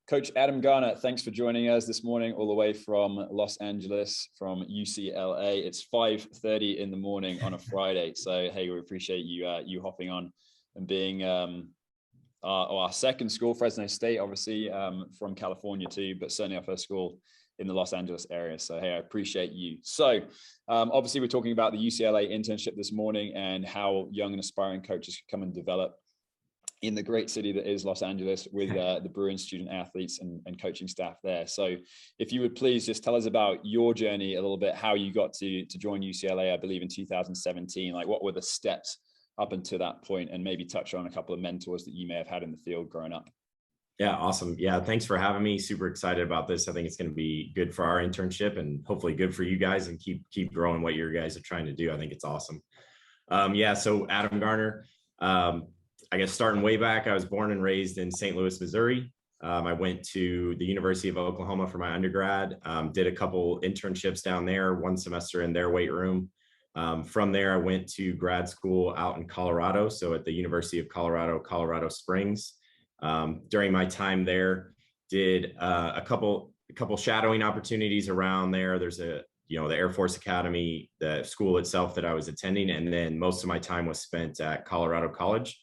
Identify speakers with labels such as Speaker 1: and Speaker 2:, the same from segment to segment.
Speaker 1: Coach Adam Garner, thanks for joining us this morning, all the way from Los Angeles, from UCLA. It's 5:30 in the morning on a Friday. So, hey, we appreciate you hopping on and being our second school, Fresno State, obviously, from California too, but certainly our first school in the Los Angeles area. So, hey, I appreciate you. So, obviously, we're talking about the UCLA internship this morning and how young and aspiring coaches can come and develop in the great city that is Los Angeles with the Bruin student athletes and coaching staff there. So if you would please just tell us about your journey a little bit, how you got to join UCLA, I believe in 2017, like what were the steps up until that point, and maybe touch on a couple of mentors that you may have had in the field growing up.
Speaker 2: Yeah, awesome. Yeah, thanks for having me. Super excited about this. I think it's going to be good for our internship and hopefully good for you guys, and keep growing what you guys are trying to do. I think it's awesome. Yeah, so Adam Garner, I guess starting way back, I was born and raised in St. Louis, Missouri. I went to the University of Oklahoma for my undergrad, did a couple internships down there, one semester in their weight room. From there, I went to grad school out in Colorado, so at the University of Colorado, Colorado Springs. During my time there, did a couple shadowing opportunities around there. There's the Air Force Academy, the school itself that I was attending, and then most of my time was spent at Colorado College.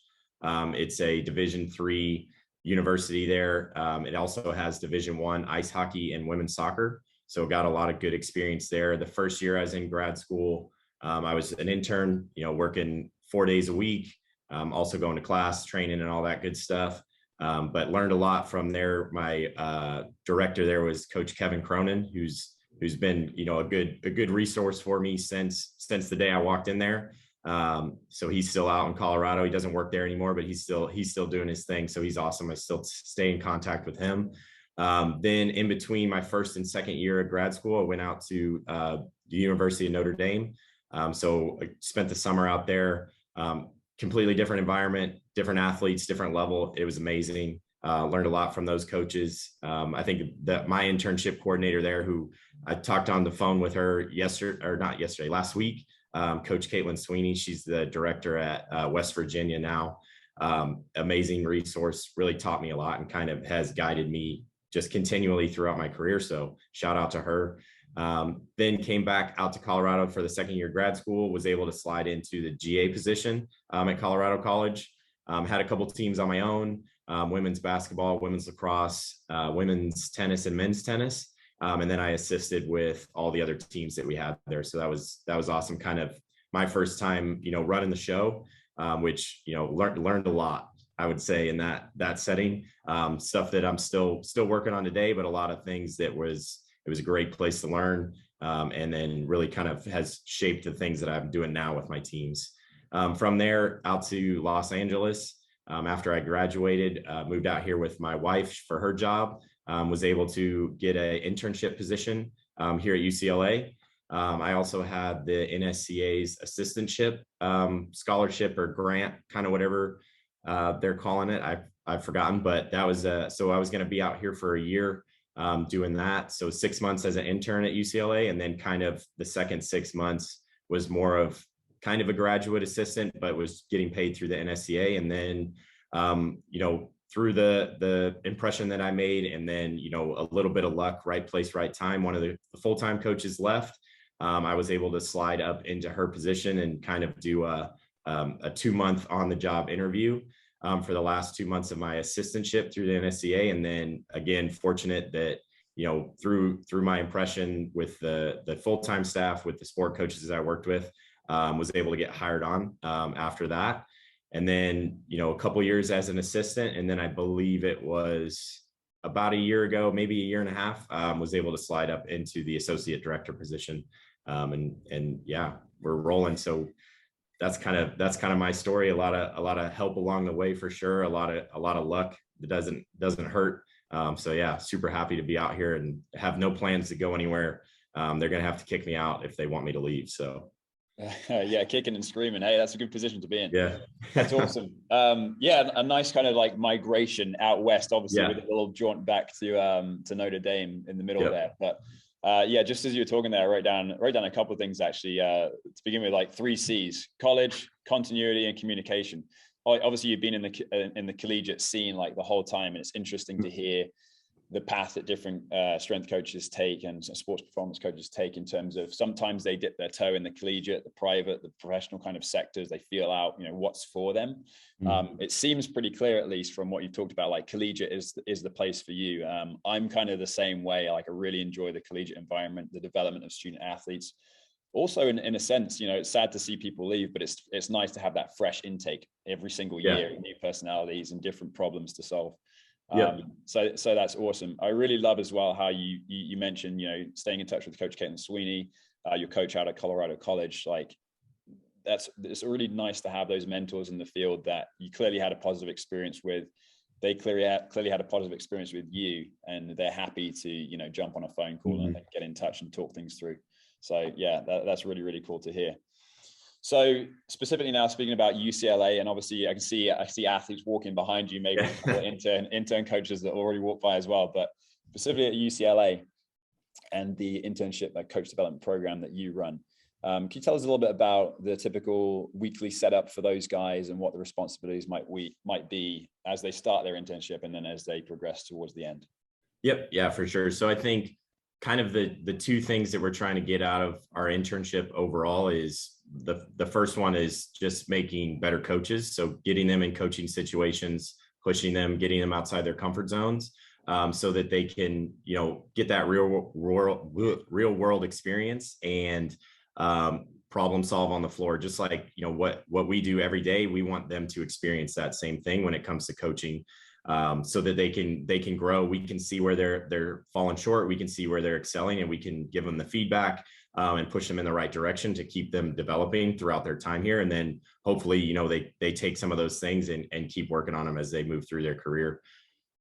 Speaker 2: It's a Division III university there. It also has Division I ice hockey and women's soccer. So got a lot of good experience there. The first year I was in grad school, I was an intern, working 4 days a week, also going to class, training and all that good stuff. But learned a lot from there. My director there was Coach Kevin Cronin, who's been, a good resource for me since the day I walked in there. So he's still out in Colorado. He doesn't work there anymore, but he's still doing his thing. So he's awesome. I still stay in contact with him. Then in between my first and second year of grad school, I went out to the University of Notre Dame. So I spent the summer out there, completely different environment, different athletes, different level. It was amazing. Learned a lot from those coaches. I think that my internship coordinator there, who I talked on the phone with her last week, Coach Caitlin Sweeney, she's the director at West Virginia now. Amazing resource, really taught me a lot and kind of has guided me just continually throughout my career. So shout out to her. Then came back out to Colorado for the second year grad school, was able to slide into the GA position at Colorado College. Had a couple teams on my own, women's basketball, women's lacrosse, women's tennis and men's tennis. And then I assisted with all the other teams that we had there. So that was awesome. Kind of my first time, running the show, which, learned a lot, I would say, in that setting. Stuff that I'm still working on today, but a lot of things it was a great place to learn. And then really kind of has shaped the things that I'm doing now with my teams. From there out to Los Angeles, after I graduated, moved out here with my wife for her job. Was able to get an internship position here at UCLA. I also had the NSCA's assistantship scholarship or grant, kind of whatever they're calling it. I've forgotten, but that was so I was going to be out here for a year doing that. So 6 months as an intern at UCLA, and then kind of the second 6 months was more of kind of a graduate assistant, but was getting paid through the NSCA. And then, through the impression that I made, and then, a little bit of luck, right place, right time. One of the full-time coaches left. I was able to slide up into her position and kind of do a 2-month on-the-job interview for the last 2 months of my assistantship through the NSCA. And then again, fortunate that, through my impression with the full-time staff, with the sport coaches I worked with, was able to get hired on after that. And then, a couple of years as an assistant. And then I believe it was about a year ago, maybe a year and a half, was able to slide up into the associate director position. And yeah, we're rolling. So that's kind of my story. A lot of help along the way for sure. A lot of luck that doesn't hurt. So yeah, super happy to be out here and have no plans to go anywhere. They're going to have to kick me out if they want me to leave. So.
Speaker 1: Yeah, kicking and screaming. Hey, that's a good position to be in.
Speaker 2: Yeah,
Speaker 1: that's awesome. Yeah, a nice kind of like migration out west, obviously, with a little jaunt back to Notre Dame in the middle there. But yeah, just as you were talking there, I wrote down a couple of things actually. To begin with, like 3 C's: college, continuity, and communication. Obviously, you've been in the collegiate scene like the whole time, and it's interesting to hear the path that different strength coaches take and sports performance coaches take, in terms of sometimes they dip their toe in the collegiate, the private, the professional kind of sectors. They feel out, what's for them. It seems pretty clear, at least from what you talked about, like collegiate is the place for you. I'm kind of the same way. Like I really enjoy the collegiate environment, the development of student athletes. Also, in a sense, it's sad to see people leave, but it's nice to have that fresh intake every single year, new personalities and different problems to solve. So that's awesome. I really love as well how you mentioned, staying in touch with Coach Caitlin Sweeney, your coach out of Colorado College. Like it's really nice to have those mentors in the field that you clearly had a positive experience with. They clearly had a positive experience with you, and they're happy to, jump on a phone call and get in touch and talk things through. So yeah, that's really, really cool to hear. So specifically now, speaking about UCLA, and obviously I see athletes walking behind you, maybe intern coaches that already walk by as well, but specifically at UCLA and the internship coach development program that you run. Can you tell us a little bit about the typical weekly setup for those guys and what the responsibilities might be as they start their internship and then as they progress towards the end?
Speaker 2: Yep. Yeah, for sure. So I think kind of the two things that we're trying to get out of our internship overall is the first one is just making better coaches. So getting them in coaching situations, pushing them, getting them outside their comfort zones, so that they can, get that real world experience and problem solve on the floor. Just like, what we do every day, we want them to experience that same thing when it comes to coaching. So that they can grow. We can see where they're falling short. We can see where they're excelling, and we can give them the feedback and push them in the right direction to keep them developing throughout their time here. And then hopefully, they take some of those things and keep working on them as they move through their career.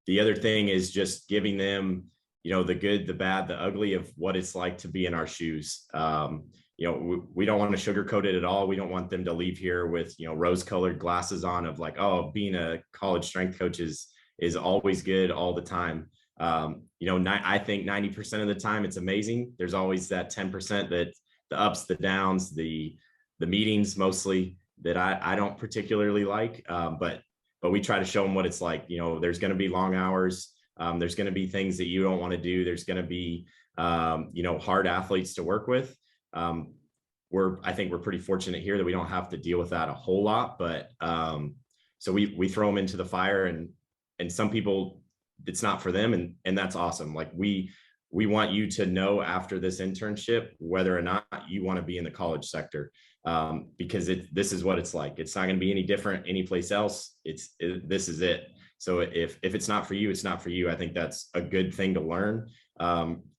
Speaker 2: The other thing is just giving them, the good, the bad, the ugly of what it's like to be in our shoes. We don't want to sugarcoat it at all. We don't want them to leave here with, rose-colored glasses on of like, oh, being a college strength coach is always good all the time. I think 90% of the time it's amazing. There's always that 10% that the ups, the downs, the meetings mostly that I don't particularly like. But we try to show them what it's like. There's going to be long hours. There's going to be things that you don't want to do. There's going to be, hard athletes to work with. I think we're pretty fortunate here that we don't have to deal with that a whole lot, but, so we throw them into the fire, and some people it's not for them. And that's awesome. Like we want you to know after this internship, whether or not you want to be in the college sector, because this is what it's like. It's not going to be any different anyplace else. This is it. So if it's not for you, it's not for you. I think that's a good thing to learn,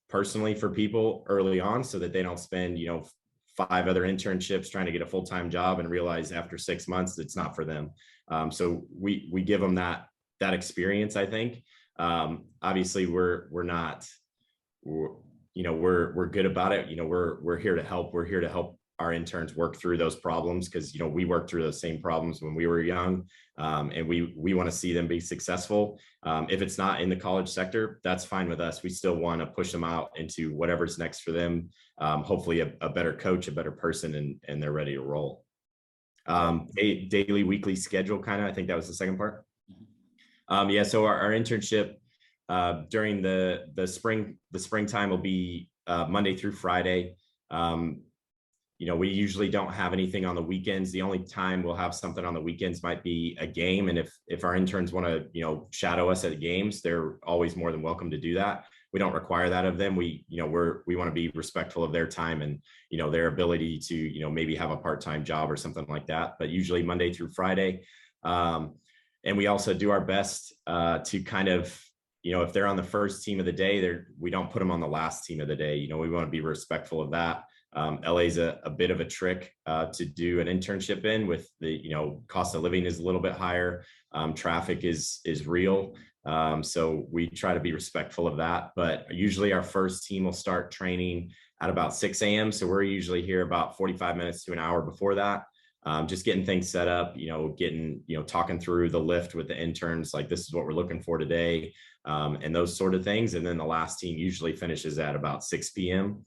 Speaker 2: personally for people early on, so that they don't spend, 5 other internships trying to get a full-time job and realize after 6 months it's not for them. So we give them that experience, I think. Obviously we're good about it. We're here to help. We're here to help our interns work through those problems, because, we worked through those same problems when we were young. And we want to see them be successful. If it's not in the college sector, that's fine with us. We still want to push them out into whatever's next for them. Hopefully a better coach, a better person, and they're ready to roll. Daily, weekly schedule, kind of, I think that was the second part. So our internship during the springtime will be Monday through Friday. We usually don't have anything on the weekends. The only time we'll have something on the weekends might be a game. And if our interns want to, shadow us at games, they're always more than welcome to do that. We don't require that of them. We want to be respectful of their time and, their ability to, maybe have a part-time job or something like that, but usually Monday through Friday. And we also do our best to kind of, if they're on the first team of the day, we don't put them on the last team of the day. We want to be respectful of that. LA's a bit of a trick to do an internship in, with the, cost of living is a little bit higher. Traffic is real. So we try to be respectful of that, but usually our first team will start training at about 6 a.m. So we're usually here about 45 minutes to an hour before that. Just getting things set up, talking through the lift with the interns, like this is what we're looking for today, and those sort of things. And then the last team usually finishes at about 6 p.m.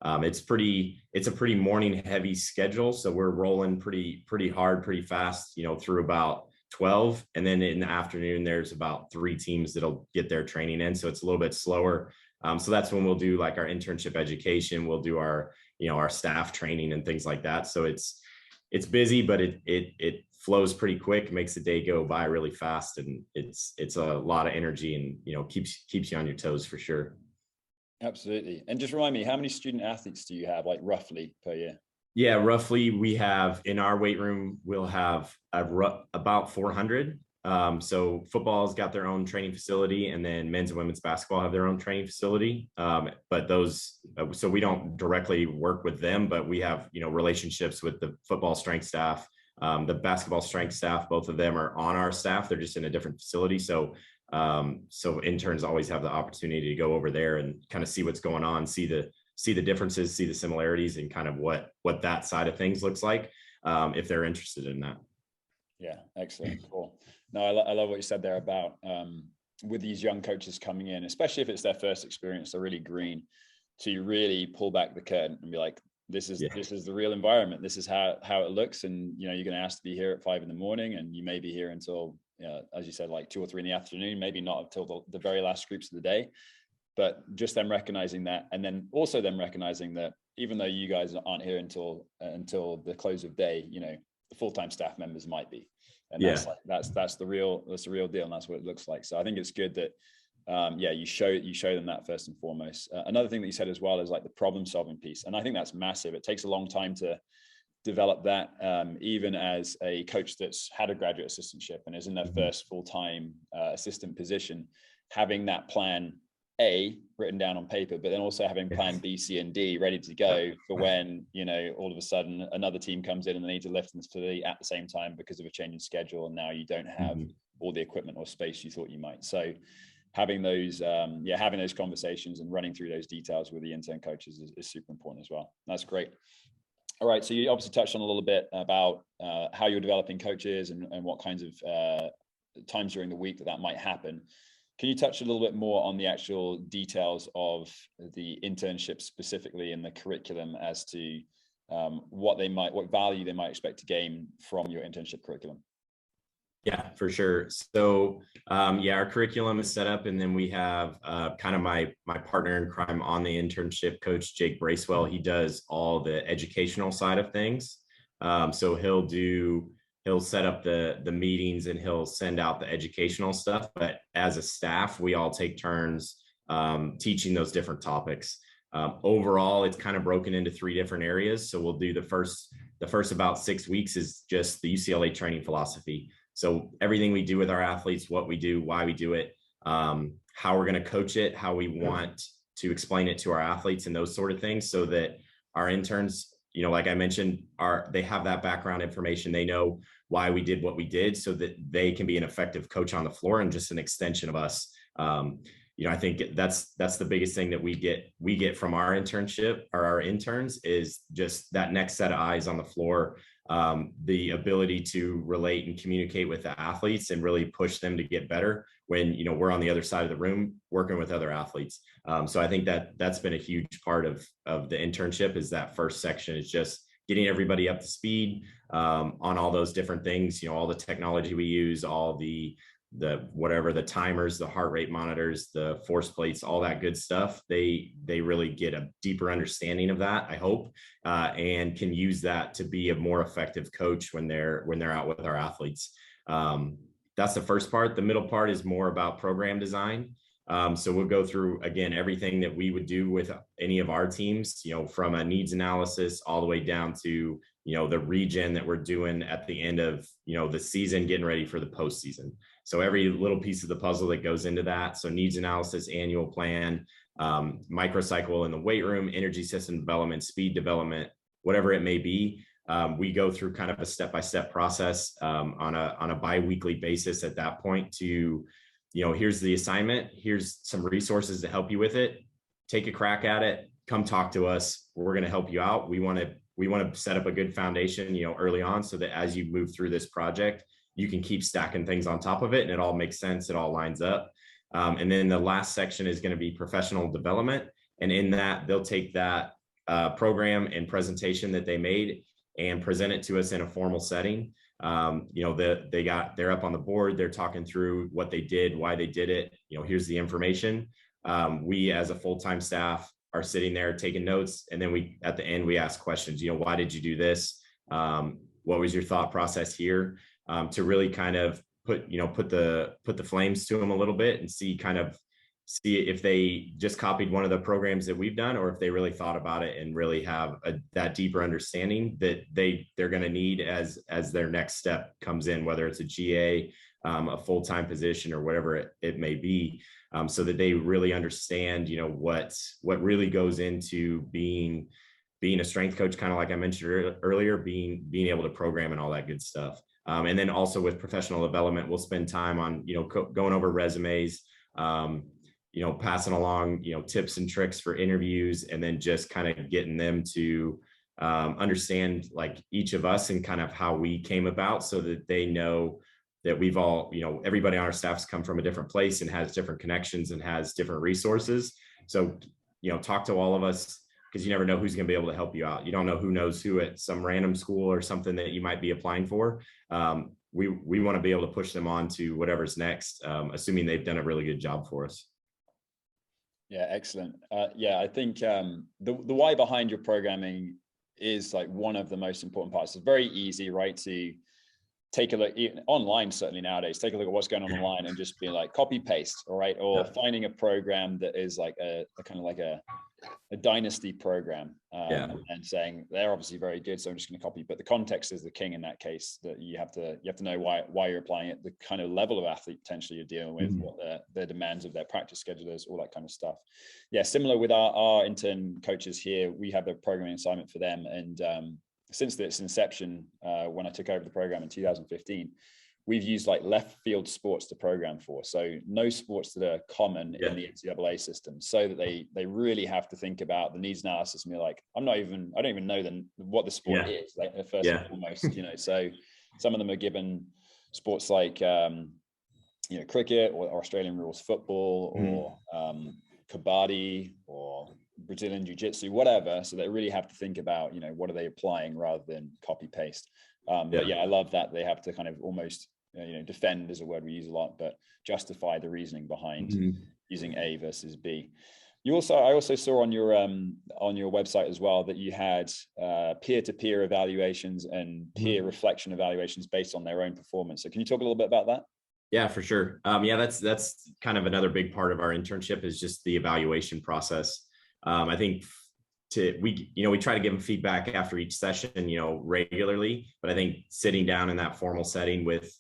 Speaker 2: It's a pretty morning heavy schedule. So we're rolling pretty hard, pretty fast, through about 12. And then in the afternoon, there's about 3 teams that'll get their training in. So it's a little bit slower. So that's when we'll do like our internship education. We'll do our, our staff training and things like that. So it's busy, but it flows pretty quick, makes the day go by really fast. And it's a lot of energy and, keeps you on your toes for sure.
Speaker 1: Absolutely. And just remind me, how many student athletes do you have, like roughly per year?
Speaker 2: Yeah, roughly we have in our weight room, we'll have about 400. So football's got their own training facility, and then men's and women's basketball have their own training facility. But those, so we don't directly work with them, but we have, relationships with the football strength staff, the basketball strength staff. Both of them are on our staff. They're just in a different facility. So interns always have the opportunity to go over there and kind of see what's going on, see the differences, see the similarities, and kind of what that side of things looks like, if they're interested in that.
Speaker 1: Yeah, excellent. Cool. No, I love what you said there about with these young coaches coming in, especially if it's their first experience, they're really green, to really pull back the curtain and be like, this is the real environment. This is how it looks. And, you're going to ask to be here at 5 a.m, and you may be here until, as you said, like 2 or 3 p.m, maybe not until the very last groups of the day. But just them recognizing that, and then also them recognizing that even though you guys aren't here until the close of day, the full-time staff members might be, and that's the real deal, and that's what it looks like. So I think it's good that you show them that first and foremost. Another thing that you said as well is like the problem-solving piece, and I think that's massive. It takes a long time to develop that, even as a coach that's had a graduate assistantship and is in their first full-time assistant position, having that plan A written down on paper, but then also having plan B, C, and D ready to go for when, all of a sudden another team comes in and they need to lift and facility at the same time because of a change in schedule, and now you don't have all the equipment or space you thought you might. So having those conversations and running through those details with the intern coaches is super important as well. That's great. All right, so you obviously touched on a little bit about how you're developing coaches and what kinds of times during the week that might happen. Can you touch a little bit more on the actual details of the internship specifically in the curriculum as to what value they might expect to gain from your internship curriculum?
Speaker 2: Yeah, for sure. So our curriculum is set up, and then we have kind of my partner in crime on the internship, Coach Jake Bracewell. He does all the educational side of things. So he'll set up the meetings and he'll send out the educational stuff. But as a staff, we all take turns teaching those different topics. Overall, it's kind of broken into 3 different areas. So we'll do the first about 6 weeks is just the UCLA training philosophy. So everything we do with our athletes, what we do, why we do it, how we're going to coach it, how we want to explain it to our athletes, and those sort of things, so that our interns, like I mentioned, they have that background information. They know why we did what we did, so that they can be an effective coach on the floor and just an extension of us. I think that's the biggest thing that we get from our internship, or our interns, is just that next set of eyes on the floor, the ability to relate and communicate with the athletes and really push them to get better when, we're on the other side of the room working with other athletes. So I think that's been a huge part of the internship, is that first section is just getting everybody up to speed on all those different things, all the technology we use, all the whatever, the timers, the heart rate monitors, the force plates, all that good stuff. They really get a deeper understanding of that, I hope, and can use that to be a more effective coach when they're out with our athletes. That's the first part. The middle part is more about program design. So we'll go through, again, everything that we would do with any of our teams, from a needs analysis all the way down to, the regen that we're doing at the end of, the season, getting ready for the postseason. So every little piece of the puzzle that goes into that. So needs analysis, annual plan, microcycle in the weight room, energy system development, speed development, whatever it may be. We go through kind of a step-by-step process on a bi-weekly basis at that point to, here's the assignment, here's some resources to help you with it. Take a crack at it, come talk to us. We're going to help you out. We want to set up a good foundation, early on, so that as you move through this project, you can keep stacking things on top of it and it all makes sense. It all lines up. And then the last section is going to be professional development. And in that, they'll take that program and presentation that they made and present it to us in a formal setting. they're up on the board, they're talking through what they did, why they did it, here's the information. We as a full-time staff are sitting there taking notes, and then at the end we ask questions. Why did you do this? What was your thought process here? To really kind of put the flames to them a little bit and see if they just copied one of the programs that we've done, or if they really thought about it and really have that deeper understanding that they're going to need as their next step comes in, whether it's a GA, a full-time position, or whatever it may be, so that they really understand, what really goes into being a strength coach, kind of like I mentioned earlier, being able to program and all that good stuff. And then also with professional development, we'll spend time on, going over resumes, passing along, tips and tricks for interviews, and then just kind of getting them to understand like each of us and kind of how we came about, so that they know that we've all, everybody on our staff's come from a different place and has different connections and has different resources. So, talk to all of us, because you never know who's going to be able to help you out. You don't know who knows who at some random school or something that you might be applying for. We want to be able to push them on to whatever's next, assuming they've done a really good job for us.
Speaker 1: Yeah, excellent. I think the why behind your programming is like one of the most important parts. It's very easy, right, to take a look online, certainly nowadays, take a look at what's going on online and just be like copy paste, all right, or finding a program that is like a kind of like a dynasty program, and saying they're obviously very good, so I'm just going to copy. But the context is the king in that case. That you have to know why you're applying it, the kind of level of athlete potentially you're dealing with, what the demands of their practice schedule is, all that kind of stuff. Yeah, similar with our intern coaches here, we have a programming assignment for them, and since its inception, when I took over the program in 2015, we've used like left field sports to program for. So no sports that are common in the NCAA system, so that they really have to think about the needs analysis and be like, I don't even know what the sport is, like first and foremost, so some of them are given sports like, cricket or Australian rules football, or kabaddi or Brazilian jiu-jitsu, whatever. So they really have to think about, what are they applying rather than copy paste. But I love that they have to kind of almost, defend is a word we use a lot, but justify the reasoning behind using A versus B. I also saw on your website as well that you had peer-to-peer evaluations and peer reflection evaluations based on their own performance. So can you talk a little bit about that?
Speaker 2: Yeah, for sure. That's kind of another big part of our internship, is just the evaluation process. I think we try to give them feedback after each session, regularly, but I think sitting down in that formal setting with,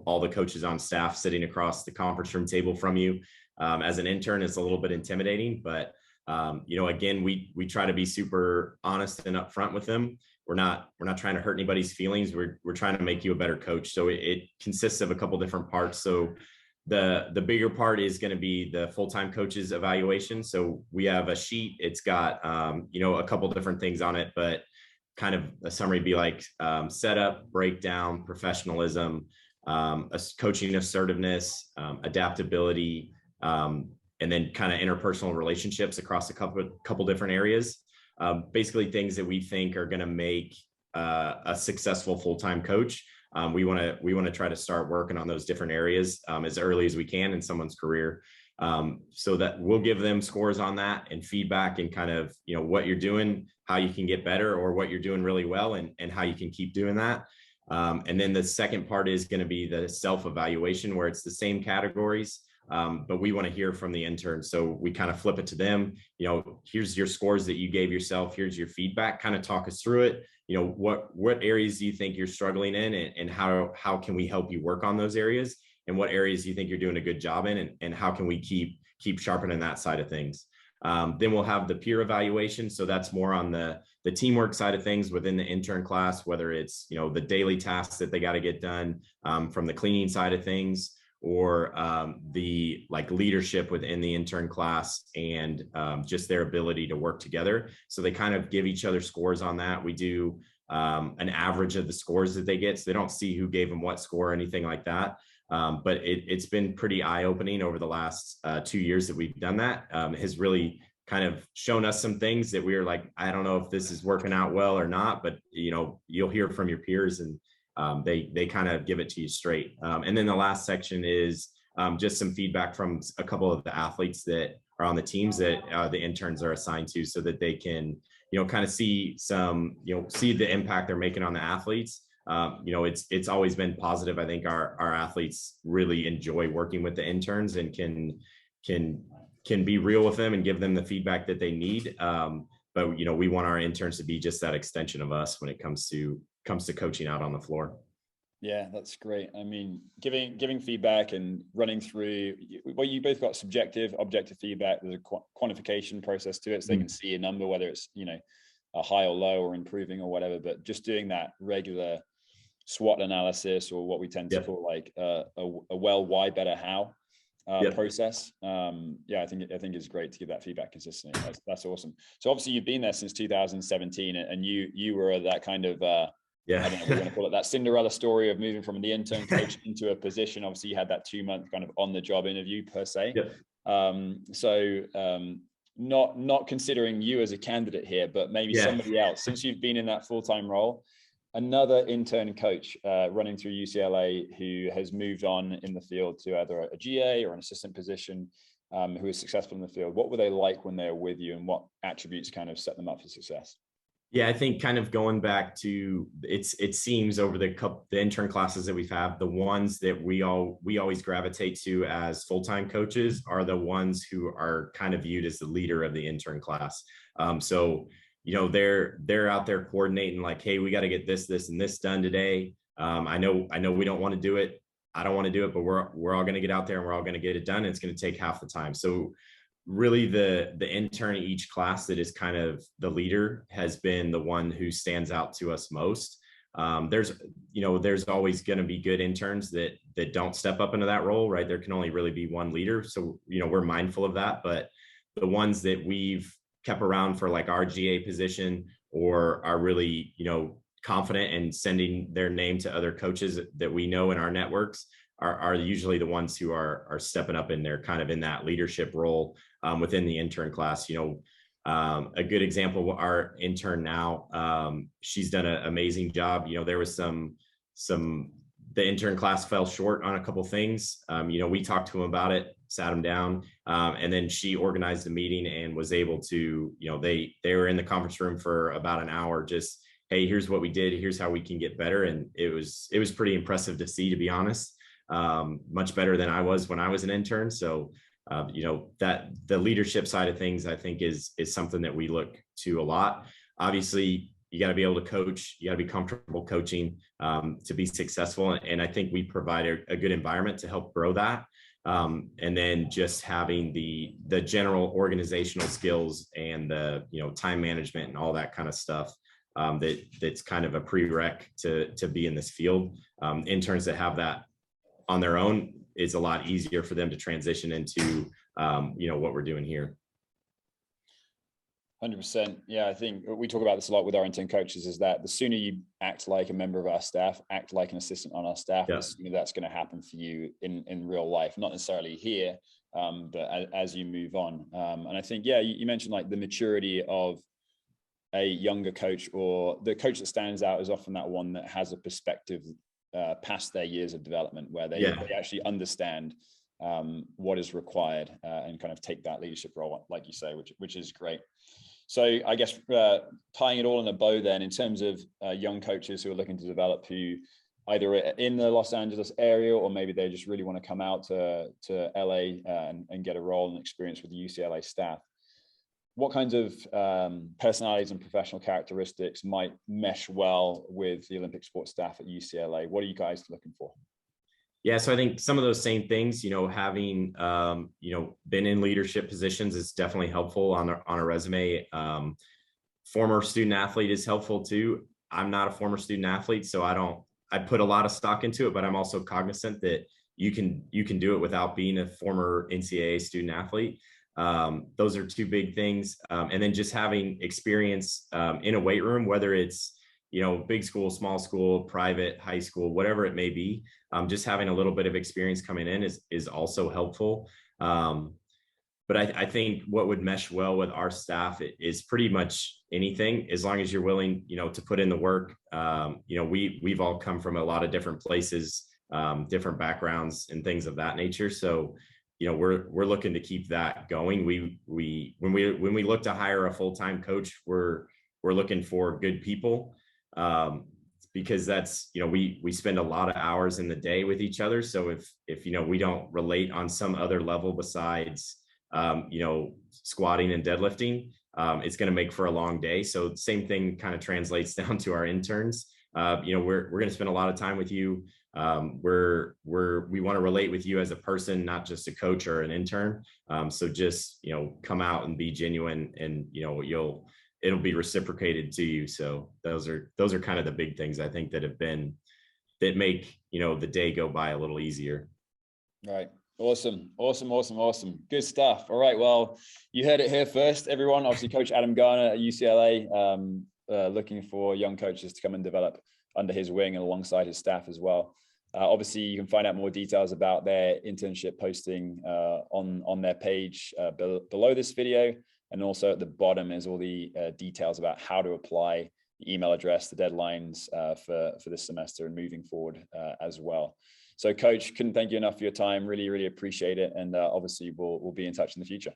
Speaker 2: all the coaches on staff sitting across the conference room table from you, as an intern, is a little bit intimidating, but, again, we try to be super honest and upfront with them. We're not trying to hurt anybody's feelings. We're trying to make you a better coach. So it consists of a couple different parts. So the bigger part is going to be the full-time coaches evaluation. So we have a sheet. It's got, a couple different things on it, but kind of a summary be like, setup, breakdown, professionalism, coaching assertiveness, adaptability, and then kind of interpersonal relationships across a couple different areas. Basically things that we think are going to make a successful full-time coach. We want to try to start working on those different areas as early as we can in someone's career, so that we'll give them scores on that and feedback and kind of, what you're doing, how you can get better, or what you're doing really well and how you can keep doing that. And then the second part is going to be the self-evaluation, where it's the same categories, but we want to hear from the intern. So we kind of flip it to them, here's your scores that you gave yourself, here's your feedback, kind of talk us through it. What areas do you think you're struggling in, and how can we help you work on those areas, and what areas do you think you're doing a good job in, and how can we keep sharpening that side of things. Then we'll have the peer evaluation. So that's more on the teamwork side of things within the intern class, whether it's, the daily tasks that they got to get done, from the cleaning side of things, or the leadership within the intern class, and just their ability to work together. So they kind of give each other scores on that. We do an average of the scores that they get, so they don't see who gave them what score or anything like that. But it's been pretty eye-opening over the last 2 years that we've done that. It has really kind of shown us some things that we were like, I don't know if this is working out well or not, but you'll hear from your peers they kind of give it to you straight. And then the last section is just some feedback from a couple of the athletes that are on the teams that the interns are assigned to, so that they can, kind of see see the impact they're making on the athletes. It's always been positive. I think our athletes really enjoy working with the interns and can be real with them and give them the feedback that they need. But we want our interns to be just that extension of us when it comes to coaching out on the floor.
Speaker 1: Yeah, that's great. I mean, giving feedback and running through, well, you both got subjective, objective feedback. There's a quantification process to it, so they can see a number, whether it's, a high or low or improving or whatever. But just doing that regular SWOT analysis, or what we tend to call like a well, why, better, how process. I think it's great to give that feedback consistently. That's awesome. So obviously you've been there since 2017, and you were that kind of I don't know what you want to call it, that Cinderella story of moving from the intern coach into a position. Obviously you had that 2-month kind of on the job interview per se. Not considering you as a candidate here, but maybe somebody else, since you've been in that full-time role, another intern coach running through UCLA who has moved on in the field to either a GA or an assistant position, who is successful in the field. What were they like when they were with you, and what attributes kind of set them up for success?
Speaker 2: Yeah, I think kind of going back to it seems over the intern classes that we've had, the ones that we always gravitate to as full-time coaches are the ones who are kind of viewed as the leader of the intern class. So they're out there coordinating, like, hey, we got to get this and this done today. I know we don't want to do it. I don't want to do it, but we're all going to get out there and we're all going to get it done. It's going to take half the time. So really the intern in each class that is kind of the leader has been the one who stands out to us most. There's always going to be good interns that don't step up into that role, right? There can only really be one leader. So, we're mindful of that, but the ones that we've kept around for like our GA position, or are really, confident in sending their name to other coaches that we know in our networks, are usually the ones who are stepping up in there, kind of in that leadership role within the intern class. A good example, our intern now, she's done an amazing job. There was the intern class fell short on a couple things. We talked to him about it, sat him down, and then she organized a meeting and was able to, they were in the conference room for about an hour, just, hey, here's what we did, here's how we can get better. And it was pretty impressive to see, to be honest. Much better than I was when I was an intern. So, that the leadership side of things, I think is something that we look to a lot. Obviously, you got to be able to coach, you got to be comfortable coaching to be successful. And I think we provide a good environment to help grow that. And then just having the general organizational skills and the, time management and all that kind of stuff, that's kind of a prereq to be in this field. Interns that have that on their own, it's a lot easier for them to transition into, what we're doing here.
Speaker 1: 100%. Yeah, I think we talk about this a lot with our intern coaches, is that the sooner you act like a member of our staff, act like an assistant on our staff, the sooner that's going to happen for you in real life, not necessarily here, but as you move on. And I think, you mentioned like the maturity of a younger coach, or the coach that stands out is often that one that has a perspective past their years of development, where they actually understand what is required and kind of take that leadership role, like you say, which is great. So I guess tying it all in a bow then, in terms of young coaches who are looking to develop, who either in the Los Angeles area, or maybe they just really want to come out to LA and get a role and experience with the UCLA staff, what kinds of personalities and professional characteristics might mesh well with the Olympic sports staff at UCLA? What are you guys looking for?
Speaker 2: Yeah, so I think some of those same things, having, been in leadership positions is definitely helpful on a resume. Former student athlete is helpful too. I'm not a former student athlete, so I put a lot of stock into it, but I'm also cognizant that you can do it without being a former NCAA student athlete. Those are two big things. And then just having experience in a weight room, whether it's, big school, small school, private, high school, whatever it may be, just having a little bit of experience coming in is also helpful. But I think what would mesh well with our staff is pretty much anything, as long as you're willing, to put in the work. We've all come from a lot of different places, different backgrounds and things of that nature. So, we're looking to keep that going. When we look to hire a full-time coach, we're looking for good people, because that's, we spend a lot of hours in the day with each other. So if we don't relate on some other level besides squatting and deadlifting, it's going to make for a long day. So same thing kind of translates down to our interns. We're going to spend a lot of time with you. We want to relate with you as a person, not just a coach or an intern. So just, come out and be genuine, and, it'll be reciprocated to you. So those are kind of the big things I think that make, the day go by a little easier.
Speaker 1: Right. Awesome. Good stuff. All right. Well, you heard it here first, everyone. Obviously, Coach Adam Garner at UCLA, looking for young coaches to come and develop under his wing and alongside his staff as well. Obviously, you can find out more details about their internship posting on their page below this video. And also at the bottom is all the details about how to apply, the email address, the deadlines for this semester and moving forward as well. So, Coach, couldn't thank you enough for your time. Really, really appreciate it. And obviously, we'll be in touch in the future.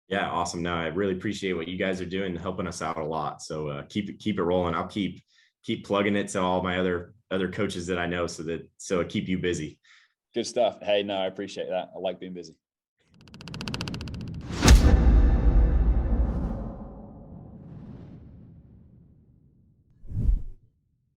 Speaker 2: Yeah, awesome. No, I really appreciate what you guys are doing, helping us out a lot. So keep it rolling. I'll keep plugging it to all my other coaches that I know, so it keep you busy.
Speaker 1: Good stuff. Hey, no, I appreciate that. I like being busy.